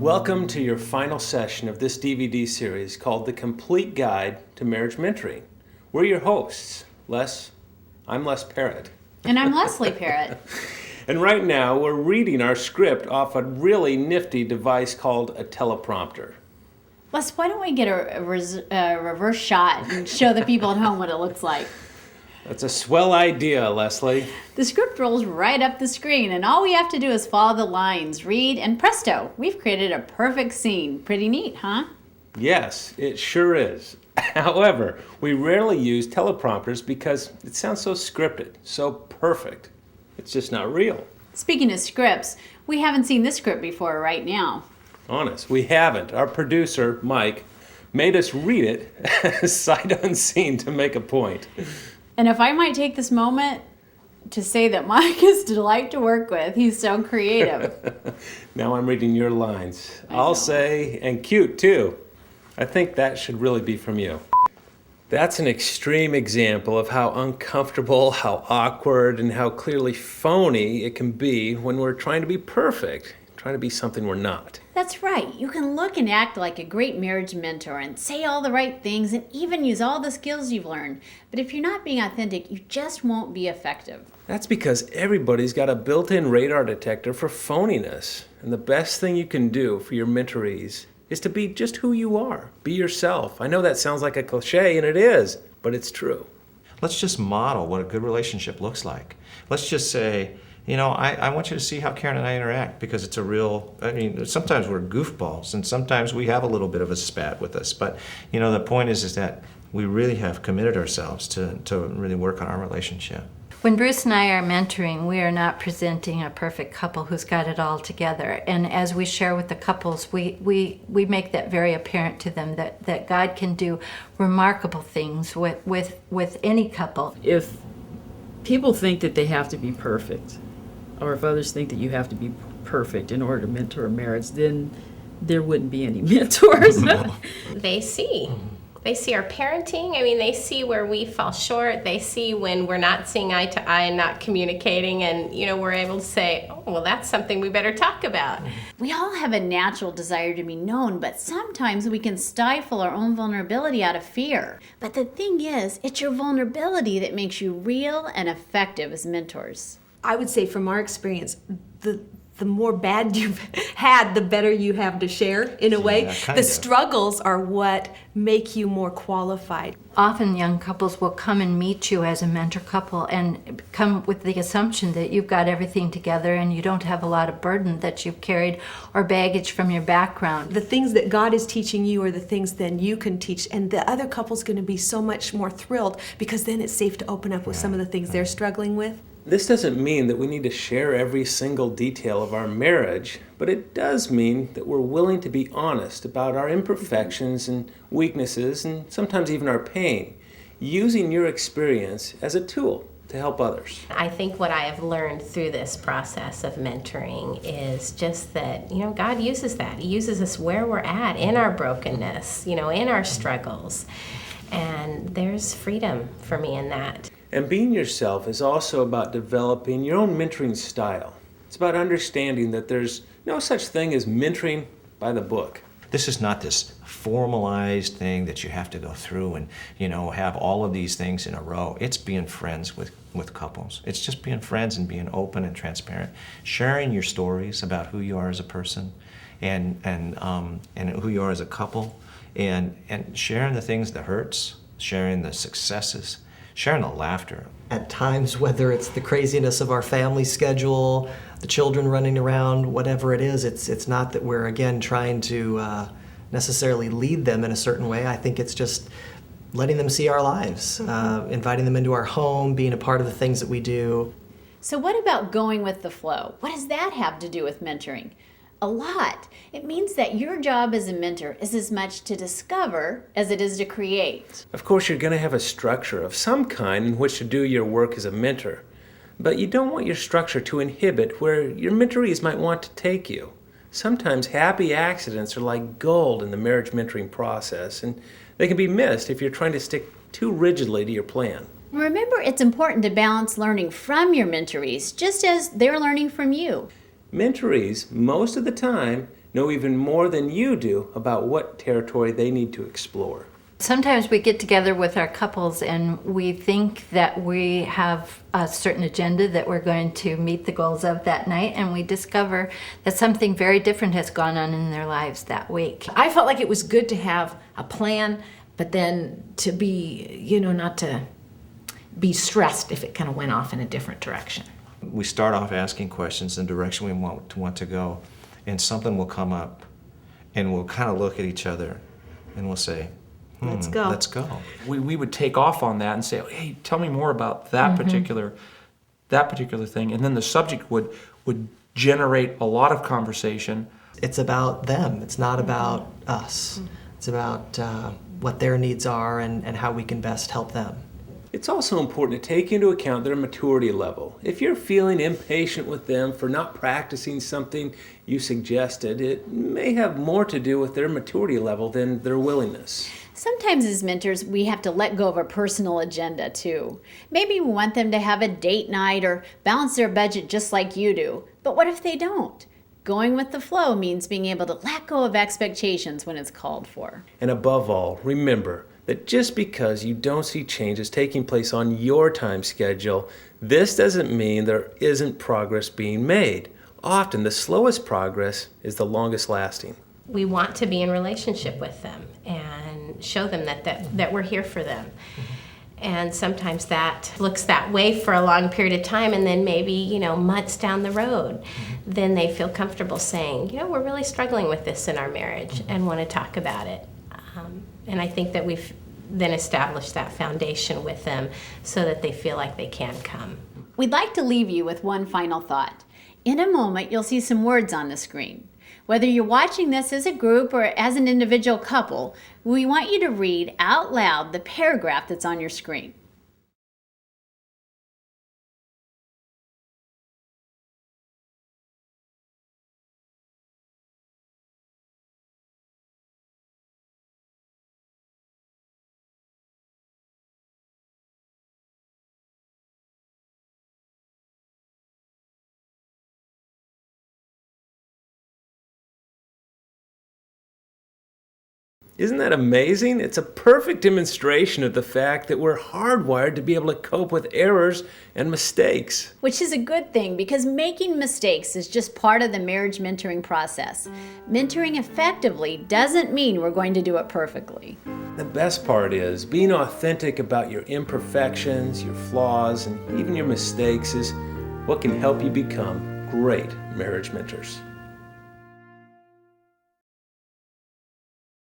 Welcome to your final session of this DVD series called The Complete Guide to Marriage Mentoring. We're your hosts. I'm Les Parrott. And I'm Leslie Parrott. And right now we're reading our script off a really nifty device called a teleprompter. Les, why don't we get a reverse shot and show the people at home what it looks like? That's a swell idea, Leslie. The script rolls right up the screen, and all we have to do is follow the lines, read, and presto, we've created a perfect scene. Pretty neat, huh? Yes, it sure is. However, we rarely use teleprompters because it sounds so scripted, so perfect. It's just not real. Speaking of scripts, we haven't seen this script before right now. Honest, we haven't. Our producer, Mike, made us read it sight unseen to make a point. And if I might take this moment to say that Mike is a delight to work with. He's so creative. Now I'm reading your lines. I'll say, and cute too. I think that should really be from you. That's an extreme example of how uncomfortable, how awkward, and how clearly phony it can be when we're trying to be perfect, trying to be something we're not. That's right. You can look and act like a great marriage mentor and say all the right things and even use all the skills you've learned. But if you're not being authentic, you just won't be effective. That's because everybody's got a built-in radar detector for phoniness. And the best thing you can do for your mentorees is to be just who you are. Be yourself. I know that sounds like a cliche, and it is, but it's true. Let's just model what a good relationship looks like. Let's just say, I want you to see how Karen and I interact, because it's sometimes we're goofballs and sometimes we have a little bit of a spat with us. But, the point is that we really have committed ourselves to really work on our relationship. When Bruce and I are mentoring, we are not presenting a perfect couple who's got it all together. And as we share with the couples, we make that very apparent to them that God can do remarkable things with any couple. If people think that they have to be perfect, or if others think that you have to be perfect in order to mentor a marriage, then there wouldn't be any mentors. No. They see our parenting. They see where we fall short. They see when we're not seeing eye to eye and not communicating, and we're able to say, oh, well, that's something we better talk about. We all have a natural desire to be known, but sometimes we can stifle our own vulnerability out of fear. But the thing is, it's your vulnerability that makes you real and effective as mentors. I would say from our experience, the more bad you've had, the better you have to share, in a way. Yeah, the struggles are what make you more qualified. Often young couples will come and meet you as a mentor couple and come with the assumption that you've got everything together and you don't have a lot of burden that you've carried or baggage from your background. The things that God is teaching you are the things then you can teach, and the other couple's going to be so much more thrilled, because then it's safe to open up with some of the things they're struggling with. This doesn't mean that we need to share every single detail of our marriage, but it does mean that we're willing to be honest about our imperfections and weaknesses, and sometimes even our pain, using your experience as a tool to help others. I think what I have learned through this process of mentoring is just that, God uses that. He uses us where we're at, in our brokenness, in our struggles. And there's freedom for me in that. And being yourself is also about developing your own mentoring style. It's about understanding that there's no such thing as mentoring by the book. This is not this formalized thing that you have to go through and, have all of these things in a row. It's being friends with couples. It's just being friends and being open and transparent, sharing your stories about who you are as a person and who you are as a couple, and sharing the things that hurts, sharing the successes, sharing the laughter. At times, whether it's the craziness of our family schedule, the children running around, whatever it is, it's not that we're, again, trying to necessarily lead them in a certain way. I think it's just letting them see our lives, inviting them into our home, being a part of the things that we do. So what about going with the flow? What does that have to do with mentoring? A lot. It means that your job as a mentor is as much to discover as it is to create. Of course, you're going to have a structure of some kind in which to do your work as a mentor, but you don't want your structure to inhibit where your mentorees might want to take you. Sometimes happy accidents are like gold in the marriage mentoring process, and they can be missed if you're trying to stick too rigidly to your plan. Remember, it's important to balance learning from your mentorees just as they're learning from you. Mentorees, most of the time, know even more than you do about what territory they need to explore. Sometimes we get together with our couples and we think that we have a certain agenda that we're going to meet the goals of that night, and we discover that something very different has gone on in their lives that week. I felt like it was good to have a plan, but then to be, not to be stressed if it kind of went off in a different direction. We start off asking questions in the direction we want to go, and something will come up, and we'll kind of look at each other, and we'll say, Let's go. Let's go. We would take off on that and say, hey, tell me more about that particular thing. And then the subject would generate a lot of conversation. It's about them. It's not about us. It's about what their needs are and how we can best help them. It's also important to take into account their maturity level. If you're feeling impatient with them for not practicing something you suggested, it may have more to do with their maturity level than their willingness. Sometimes as mentors, we have to let go of our personal agenda too. Maybe we want them to have a date night or balance their budget just like you do. But what if they don't? Going with the flow means being able to let go of expectations when it's called for. And above all, remember that just because you don't see changes taking place on your time schedule, this doesn't mean there isn't progress being made. Often the slowest progress is the longest lasting. We want to be in relationship with them and show them that we're here for them. And sometimes that looks that way for a long period of time, and then maybe, months down the road, then they feel comfortable saying, we're really struggling with this in our marriage and want to talk about it. And I think that we've then established that foundation with them so that they feel like they can come. We'd like to leave you with one final thought. In a moment, you'll see some words on the screen. Whether you're watching this as a group or as an individual couple, we want you to read out loud the paragraph that's on your screen. Isn't that amazing? It's a perfect demonstration of the fact that we're hardwired to be able to cope with errors and mistakes. Which is a good thing, because making mistakes is just part of the marriage mentoring process. Mentoring effectively doesn't mean we're going to do it perfectly. The best part is being authentic about your imperfections, your flaws, and even your mistakes is what can help you become great marriage mentors.